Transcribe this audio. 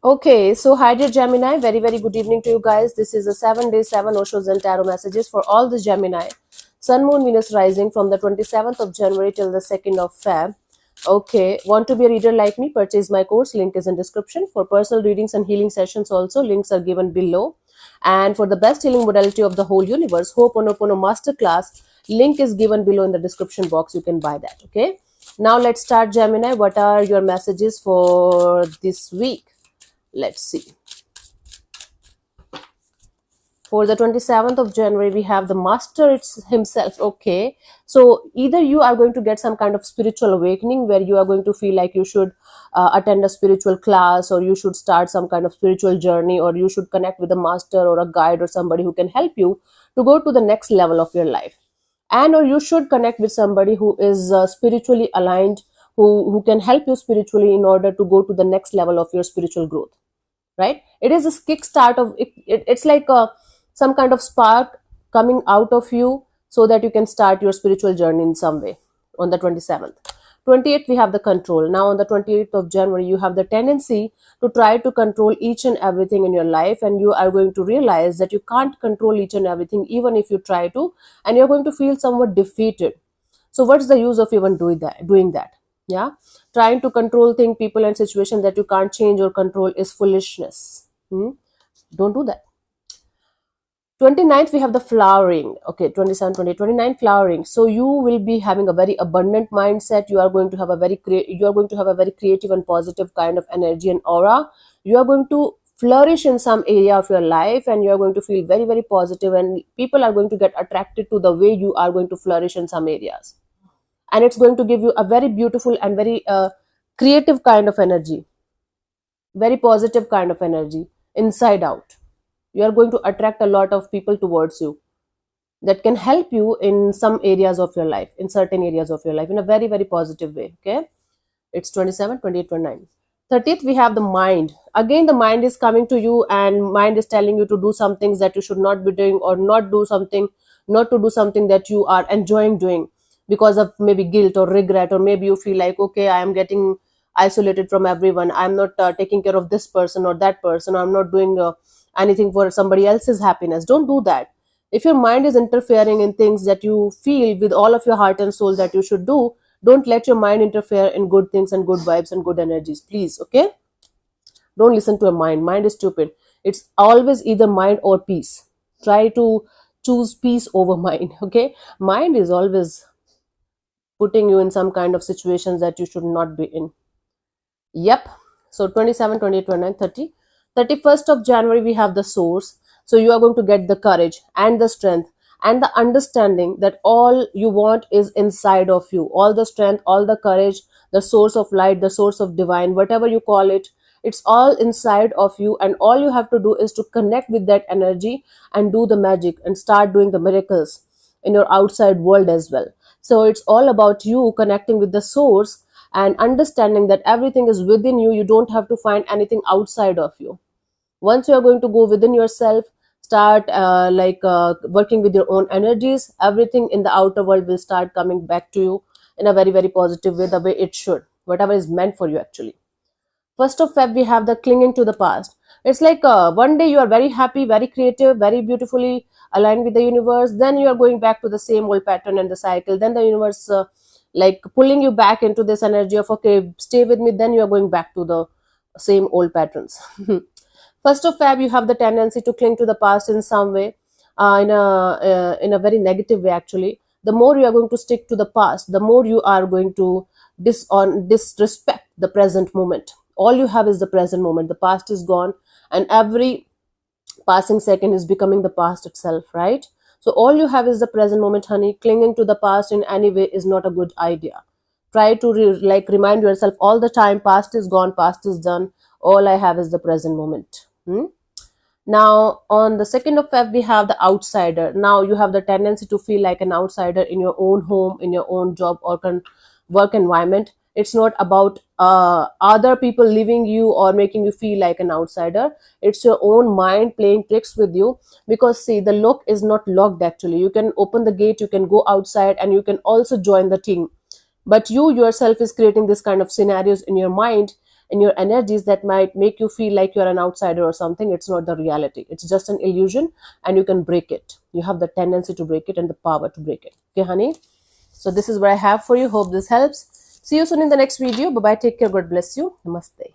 Okay, so hi dear Gemini, very very good evening to you guys. This is a 7 day 7 Oshos and tarot messages for all the Gemini. Sun, Moon, Venus rising from the 27th of January till the 2nd of Feb. Okay, want to be a reader like me? Purchase my course. Link is in description. For personal readings and healing sessions also, links are given below. And for the best healing modality of the whole universe, Ho'oponopono Masterclass, link is given below in the description box. You can buy that. Okay. Now let's start, Gemini. What are your messages for this week? Let's see. For the 27th of January, we have the master himself. Okay, so either you are going to get some kind of spiritual awakening where you are going to feel like you should attend a spiritual class, or you should start some kind of spiritual journey, or you should connect with a master or a guide or somebody who can help you to go to the next level of your life. And or you should connect with somebody who is spiritually aligned, who can help you spiritually in order to go to the next level of your spiritual growth, right? It is a kickstart of it's like some kind of spark coming out of you so that you can start your spiritual journey in some way on the 27th. 28th, we have the control. Now on the 28th of January, you have the tendency to try to control each and everything in your life, and you are going to realize that you can't control each and everything even if you try to, and you're going to feel somewhat defeated. So what's the use of even doing that? Yeah, trying to control things, people and situation that you can't change or control is foolishness. Don't do that. 29th, we have the flowering. Okay, 27, 28, 29 flowering. So you will be having a very abundant mindset. You are going to have a very creative and positive kind of energy and aura. You are going to flourish in some area of your life, and you are going to feel very very positive, and people are going to get attracted to the way you are going to flourish in some areas, and it's going to give you a very beautiful and very creative kind of energy, very positive kind of energy inside out. You are going to attract a lot of people towards you that can help you in some areas of your life, in certain areas of your life, in a very very positive way. Okay, it's 27, 28, 29. 30th, we have the mind. Again, the mind is coming to you, and mind is telling you to do some things that you should not be doing, or not to do something that you are enjoying doing because of maybe guilt or regret, or maybe you feel like, okay, I am getting isolated from everyone. I'm not taking care of this person or that person, or I'm not doing anything for somebody else's happiness. Don't do that. If your mind is interfering in things that you feel with all of your heart and soul that you should do, don't let your mind interfere in good things and good vibes and good energies, please. Okay, don't listen to your mind is stupid. It's always either mind or peace. Try to choose peace over mind. Okay, mind is always putting you in some kind of situations that you should not be in. Yep. So 27, 28, 29, 30. 31st of January, we have the source. So you are going to get the courage and the strength and the understanding that all you want is inside of you. All the strength, all the courage, the source of light, the source of divine, whatever you call it, it's all inside of you. And all you have to do is to connect with that energy and do the magic and start doing the miracles in your outside world as well. So it's all about you connecting with the source and understanding that everything is within you. You don't have to find anything outside of you. Once you are going to go within yourself, start working with your own energies, everything in the outer world will start coming back to you in a very very positive way, the way it should, whatever is meant for you actually. 1st of Feb, we have the clinging to the past. It's like one day you are very happy, very creative, very beautifully aligned with the universe. Then you are going back to the same old pattern and the cycle. Then the universe like pulling you back into this energy of, okay, stay with me. Then you are going back to the same old patterns. 1st of Feb, you have the tendency to cling to the past in some way, in a very negative way actually. The more you are going to stick to the past, the more you are going to disrespect the present moment. All you have is the present moment. The past is gone, and every passing second is becoming the past itself, right? So all you have is the present moment, honey. Clinging to the past in any way is not a good idea. Try to remind yourself all the time, past is gone, past is done. All I have is the present moment. Now on the 2nd of Feb, we have the outsider. Now you have the tendency to feel like an outsider in your own home, in your own job or work environment. It's not about other people leaving you or making you feel like an outsider. It's your own mind playing tricks with you, because see, the lock is not locked actually. You can open the gate, you can go outside, and you can also join the team, but you yourself is creating this kind of scenarios in your mind in your energies that might make you feel like you're an outsider or something. It's not the reality. It's just an illusion, and you can break it. You have the tendency to break it and the power to break it. Okay, honey? So this is what I have for you. Hope this helps. See you soon in the next video. Bye bye. Take care. God bless you. Namaste.